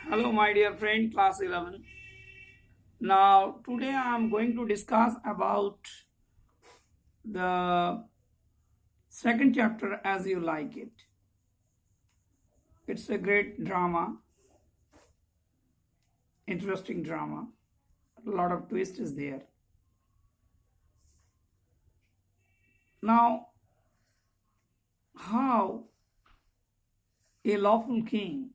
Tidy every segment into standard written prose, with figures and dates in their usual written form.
Hello, my dear friend, class 11. Now, today I am going to discuss about the second chapter as you like it. It's a great drama, interesting drama. A lot of twist is there. Now, how a lawful king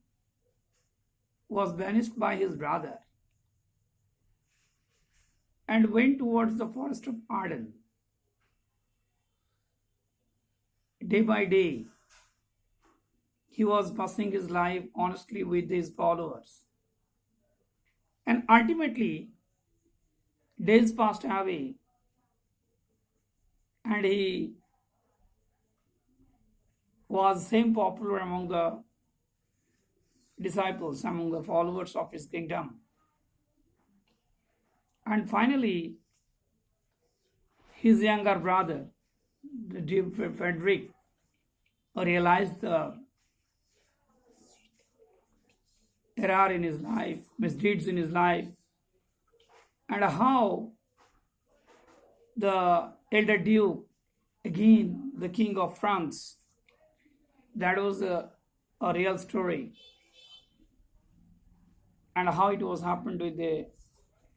was banished by his brother and went towards the forest of Arden. Day by day, he was passing his life honestly with his followers. And ultimately, days passed away, and he was same popular among the disciples, among the followers of his kingdom. And finally, his younger brother, the Duke Frederick, realized the error in his life, misdeeds in his life, and how the elder Duke, again the King of France, that was a real story, and how it was happened with a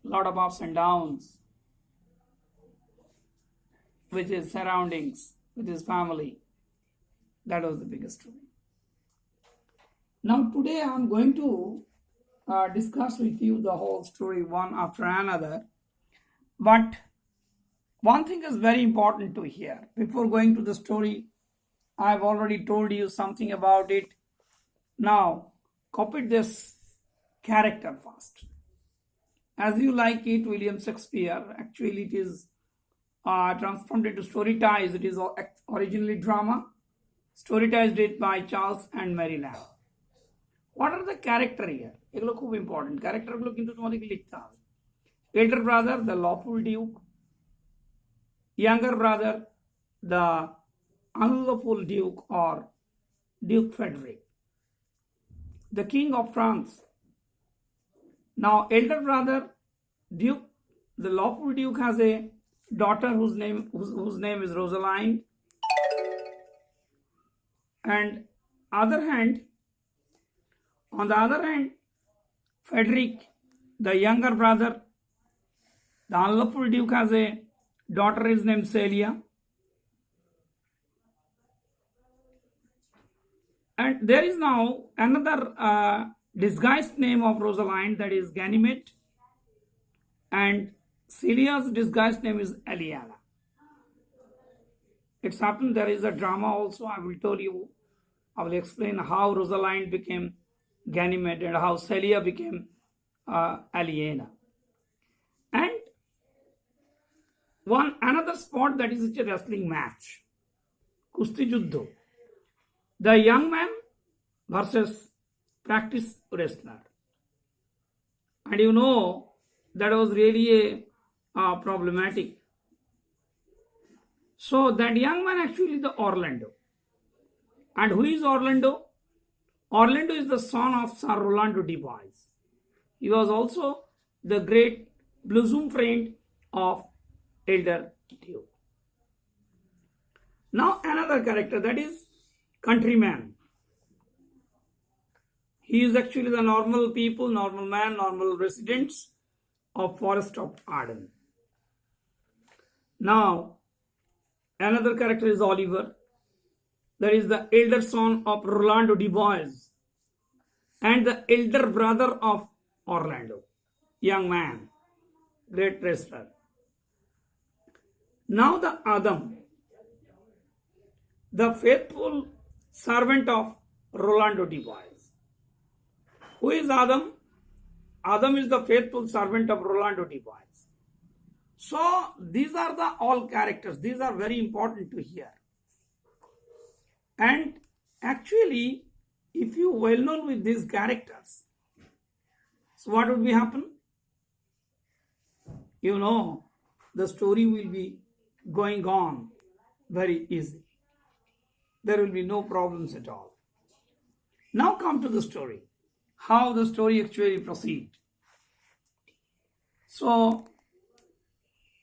lot of ups and downs with his surroundings, with his family. That was the biggest story. Now today I am going to discuss with you the whole story one after another. But one thing is very important to hear. Before going to the story, I have already told you something about it. Now, copy this character first. As you like it, William Shakespeare, actually it is transformed into storytized. It is originally drama. Storytized it by Charles and Mary Lamb. What are the character here? এগুলো খুব important ক্যারেক্টারগুলো কিন্তু তোমাদেরকে লিখতে হবে elder brother the lawful duke, younger brother the unlawful duke or Duke Frederick, the king of France. Now elder brother Duke, the lawful duke, has a daughter whose name is Rosaline, and on the other hand, Frederick, the younger brother, the unlawful duke, has a daughter is named Celia. And there is now another disguised name of Rosaline, that is Ganymede, and Celia's disguised name is Eliana. It's happened there is a drama also. I will tell you, I will explain how Rosaline became Ganymede and how Celia became Aliena. And another spot, that is a wrestling match, Kusti Juddho, the young man versus practice wrestler. And you know that was really a problematic. So that young man actually the Orlando. And who is Orlando? Orlando is the son of Sir Rolando de Boys. He was also the great bosom friend of elder Duke. Now another character, that is countryman. He is actually the normal people, normal man, normal residents of forest of Arden. Now another character is Oliver. That is the elder son of Rolando de Boys and the elder brother of Orlando, young man, great wrestler. Now the Adam, the faithful servant of Rolando de Boys. Who is Adam? Adam is the faithful servant of Rolando de Boys. So these are the all characters. These are very important to hear. And actually, if you well known with these characters, so what would be happen? You know, the story will be going on very easy. There will be no problems at all. Now come to the story. how the story actually proceeds. So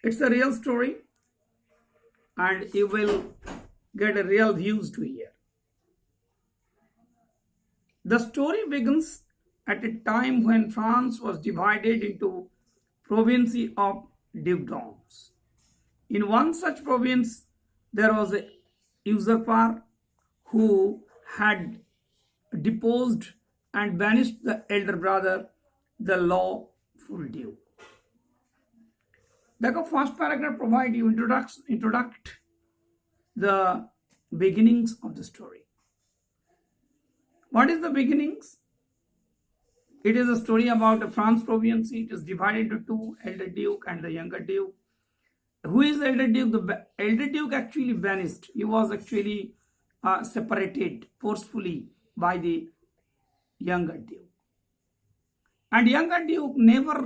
it's a real story, and you will get a real views to hear. The story begins at a time when France was divided into provinces of dukedoms. In one such province, there was a usurper who had deposed and banished the elder brother, the lawful duke. The first paragraph provides you introduct the beginnings of the story. What is the beginnings? It is a story about a France province. It is divided into two, elder duke and the younger duke. Who is the elder duke? The elder duke actually banished. He was actually separated forcefully by the younger duke. And younger duke never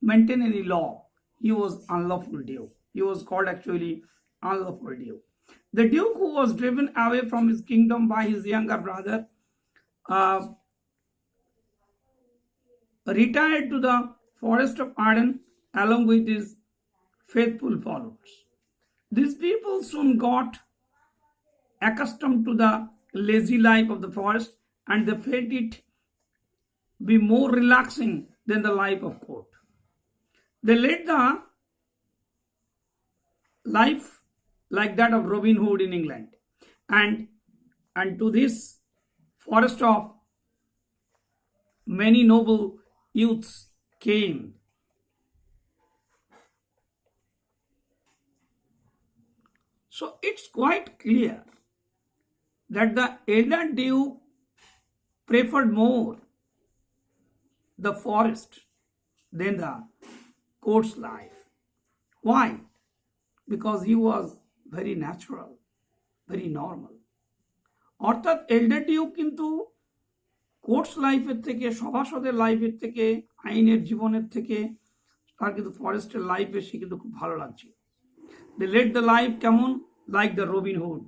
maintained any law. He was unlawful duke. He was called actually unlawful duke. The duke who was driven away from his kingdom by his younger brother retired to the forest of Arden along with his faithful followers. These people soon got accustomed to the lazy life of the forest, and they felt it be more relaxing than the life of court. They led the life like that of Robin Hood in England, and to this forest of many noble youths came. So it's quite clear that the elder duke preferred more the forest than the court's life. Why? Because he was very natural, very normal. অর্থাৎ এল্ডার Duke কিন্তু courts লাইফের থেকে, সভাসদের লাইফের থেকে, আইনের জীবনের থেকে তার কিন্তু ফরেস্টের লাইফে সে কিন্তু খুব ভালো লাগছে। দে লেড দ্য লাইফ কেমন? Like the Robin Hood.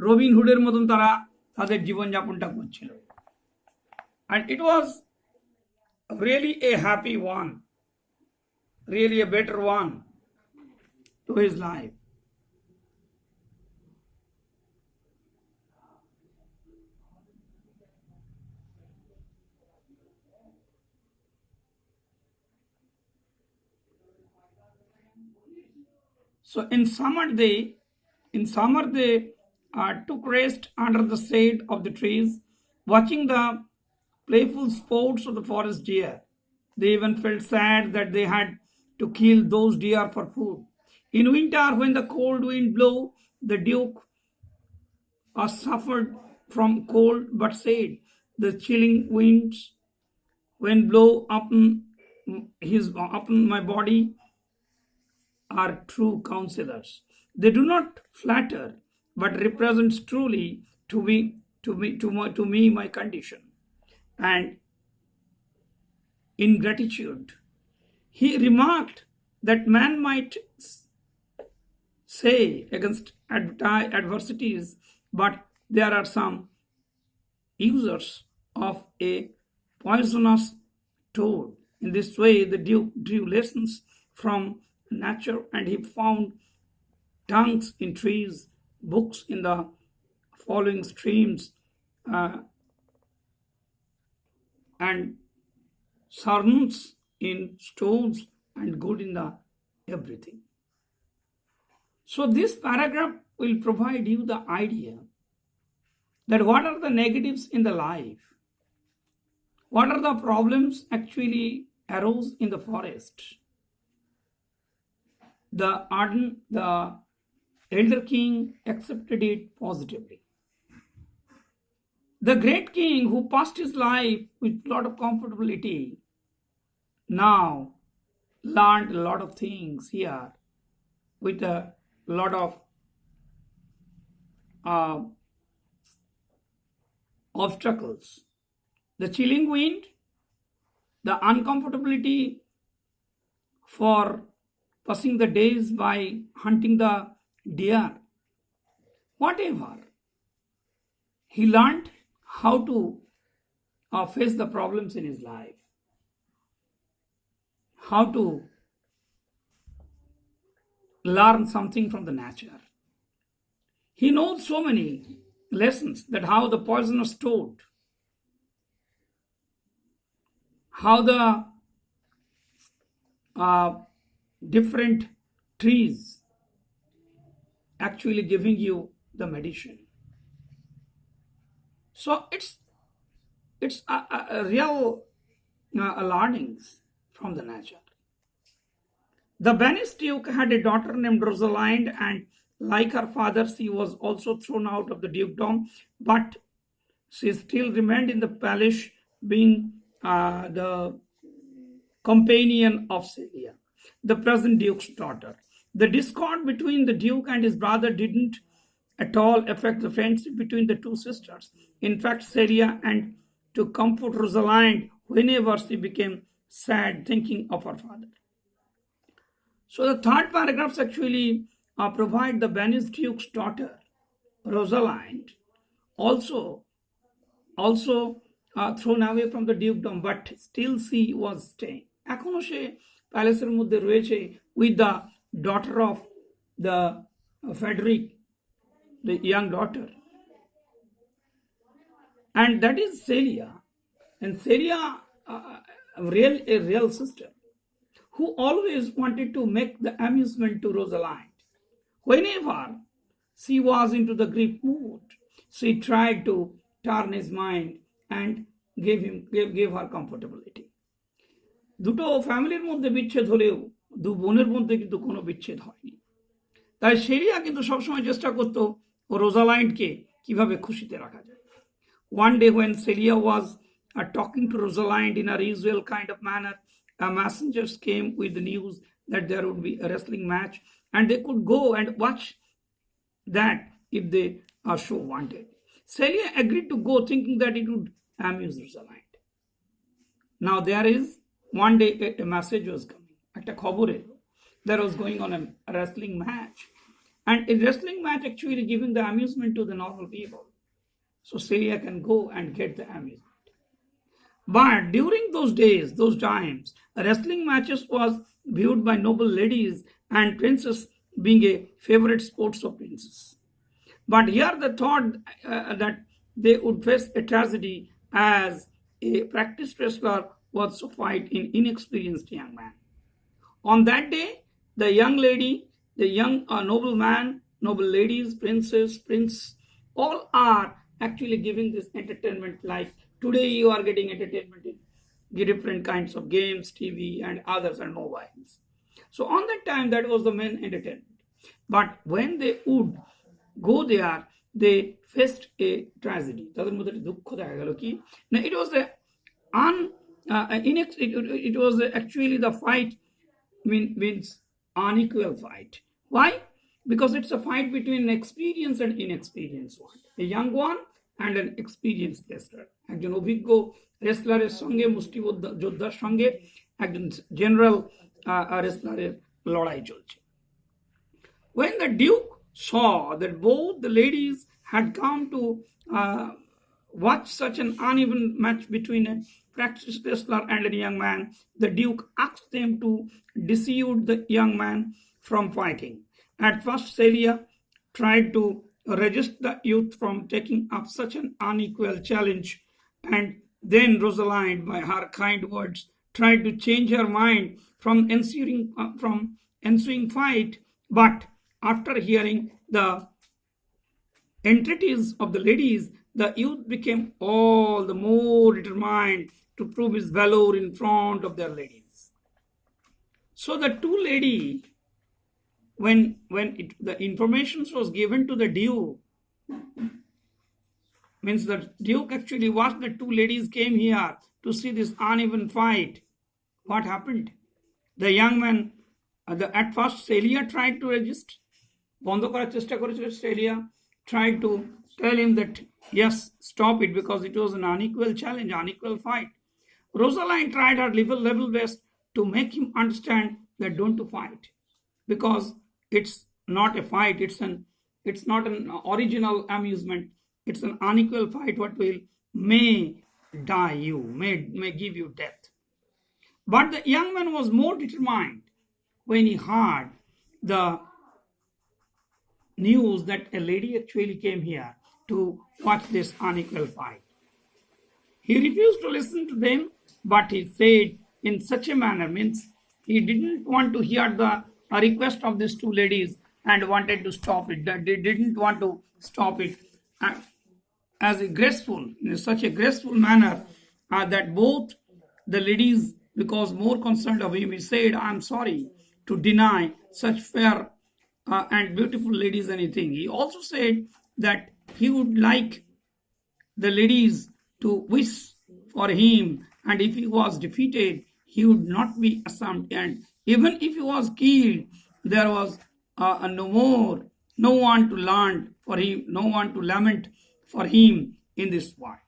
Robin হুডের মতন তারা তাদের জীবনযাপনটা করছিল। And it was really a happy one, really a better one to his life. So in summer they took rest under the shade of the trees, watching the playful sports of the forest deer. They even felt sad that they had to kill those deer for food. In winter, when the cold wind blew, the duke suffered from cold, but said, "The chilling winds, when blow upon my body, are true counselors. They do not flatter, but represent truly to me my condition." And in gratitude, he remarked that man might say against adversities, but there are some users of a poisonous toad. In this way, the duke drew lessons from nature, and he found tongues in trees, books in the following streams, and sermons in stones, and good in the everything. So this paragraph will provide you the idea that what are the negatives in the life, what are the problems actually arose in the forest. The elder king accepted it positively. The great king who passed his life with a lot of comfortability now learned a lot of things here with a lot of obstacles. The chilling wind, the uncomfortability for passing the days by hunting the deer, whatever. He learned how to face the problems in his life, how to learn something from the nature. He knows so many lessons, that how the poison was stored, how the different trees actually giving you the medicine. So it's a real learnings from the nature. The Venice Duke had a daughter named Rosalind, and like her father, she was also thrown out of the dukedom, but she still remained in the palace, being the companion of Celia, the present Duke's daughter. The discord between the Duke and his brother didn't at all affect the friendship between the two sisters. In fact, Celia, and to comfort Rosalind whenever she became sad thinking of her father. So the third paragraphs actually provide the Venice Duke's daughter, Rosalind, also thrown away from the dukedom, but still she was staying. এখনো সে প্যালেসের মধ্যে রয়েছে with the daughter of the Frederick, the young daughter, and that is Celia. And Celia, a real sister, who always wanted to make the amusement to Rosalind. Whenever she was into the grief mood, she tried to turn his mind and gave her comfortability. দুটো ফ্যামিলির মধ্যে বিচ্ছেদ হলেও দু বোনের মধ্যে কিন্তু কোনো বিচ্ছেদ হয়নি। তাই সেরিয়া কিন্তু সবসময় চেষ্টা করতো রোজালাইন্ডকে কিভাবে খুশিতে রাখা যায়। One day when Celia was talking to Rosalind in her usual kind of manner, a messenger came with the news that there would be a wrestling match, and they could go and watch that if they so wanted. Celia agreed to go, thinking that it would amuse Rosalind. Now there is one day a message was coming. একটা খবর এলো, there was going on a wrestling match, and a wrestling match actually giving the amusement to the normal people. So Celia can go and get the amusement. But during those days, those times, wrestling matches was viewed by noble ladies and princes, being a favorite sports of princes. But here the thought that they would face a tragedy, as a practiced wrestler was to fight an inexperienced young man. On that day, the young lady, the young nobleman, noble ladies, princes, prince, all are actually giving this entertainment. Like today you are getting entertainment in different kinds of games, TV and others, and mobiles. So on that time, that was the main entertainment. But when they would go there, they faced a tragedy. Now it was it was actually the fight means unequal fight. Why? Because it's a fight between an experienced and inexperienced one, a young one and an experienced wrestler. একজন অভিজ্ঞ রেসলারের সঙ্গে মুষ্টিযোদ্ধার সঙ্গে একজন general রেসলারের লড়াই চলছে। When the Duke saw that both the ladies had come to watch such an uneven match between a practiced wrestler and a young man, the Duke asked them to dissuade the young man from fighting. At first, Celia tried to resist the youth from taking up such an unequal challenge, and then Rosalind, by her kind words, tried to change her mind from ensuing fight. But after hearing the entreaties of the ladies, the youth became all the more determined to prove his valor in front of their ladies. So the two ladies, when the information was given to the Duke, means the Duke actually watched the two ladies came here to see this uneven fight. What happened? The young man, at first Celia tried to resist. বন্ধ করার চেষ্টা করেছিল Celia, tried to tell him that yes, stop it, because it was an unequal challenge, unequal fight. Rosalind tried her level best to make him understand that don't to fight, because it's not a fight, it's not an original amusement, it's an unequal fight what will may die you, may give you death. But the young man was more determined when he heard the news that a lady actually came here to watch this unequal fight. He refused to listen to them, but he said in such a manner, means he didn't want to hear the request of these two ladies and wanted to stop it. That they didn't want to stop it as a graceful, in such a graceful manner that both the ladies, because more concerned of him, he said, "I'm sorry to deny such fair and beautiful ladies anything." He also said that he would like the ladies to wish for him, and if he was defeated, he would not be ashamed. And even if he was killed, there was no one to lament for him, no one to lament for him in this world.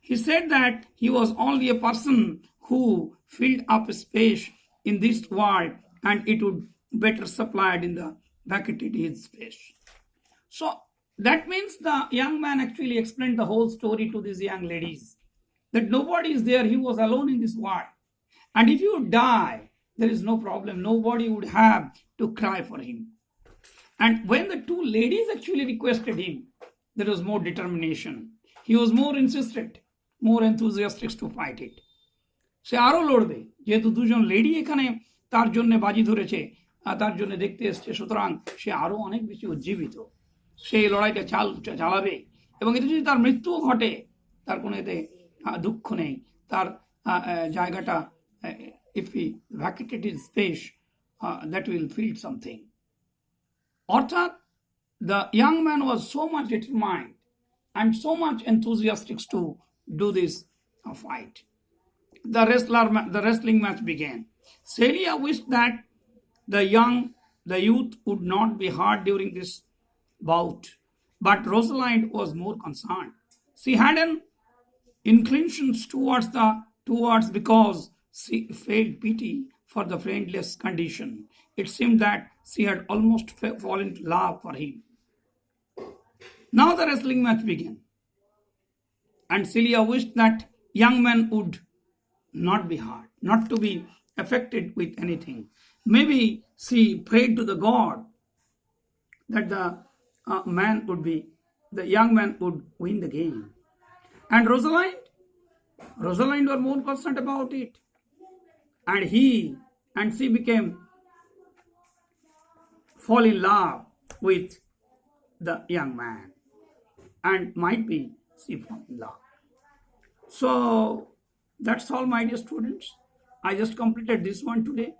He said that he was only a person who filled up space in this world, and it would better supplied in the vacated his space. So that means the young man actually explained the whole story to these young ladies, that nobody is there, he was alone in this world. And if you die, there is no problem, nobody would have to cry for him. And when the two ladies actually requested him, there was more determination. He was more insistent, more enthusiastic to fight it. সে আরো লড়বে, যেহেতু দুজন lady এখানে তার জন্য বাজি ধরেছে, তার জন্য দেখতে এসছে, সুতরাং সে আরো অনেক বেশি উজ্জীবিত, সেই লড়াইটা চালাবে। এবং এতে যদি তার মৃত্যুও ঘটে, তার কোনো এতে দুঃখ নেই, তার জায়গাটা, if he vacated his space, that will feel something. অর্থাৎ the young man was so much determined and so much enthusiastic to do this fight. The wrestling match began. Celia wished that the youth would not be hurt during this bout, but Rosalind was more concerned. She had an inclination towards because she felt pity for the friendless condition. It seemed that she had almost fallen in love for him. Now the wrestling match began, and Celia wished that young man would not be hurt, not to be affected with anything. Maybe she prayed to the God that the young man would win the game. And Rosalind were more concerned about it. And she became fall in love with the young man. And might be she fall in love. So that's all, my dear students. I just completed this one today,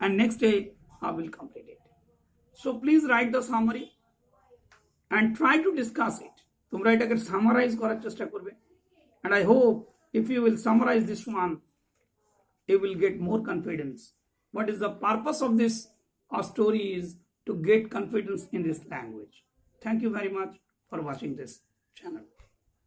and next day I will complete it. So please write the summary and try to discuss it. তোমরা এটাকে summarise করার চেষ্টা করবে, and I hope if you will summarize this one, you will get more confidence. What is the purpose of this story is to get confidence in this language. Thank you very much for watching this channel.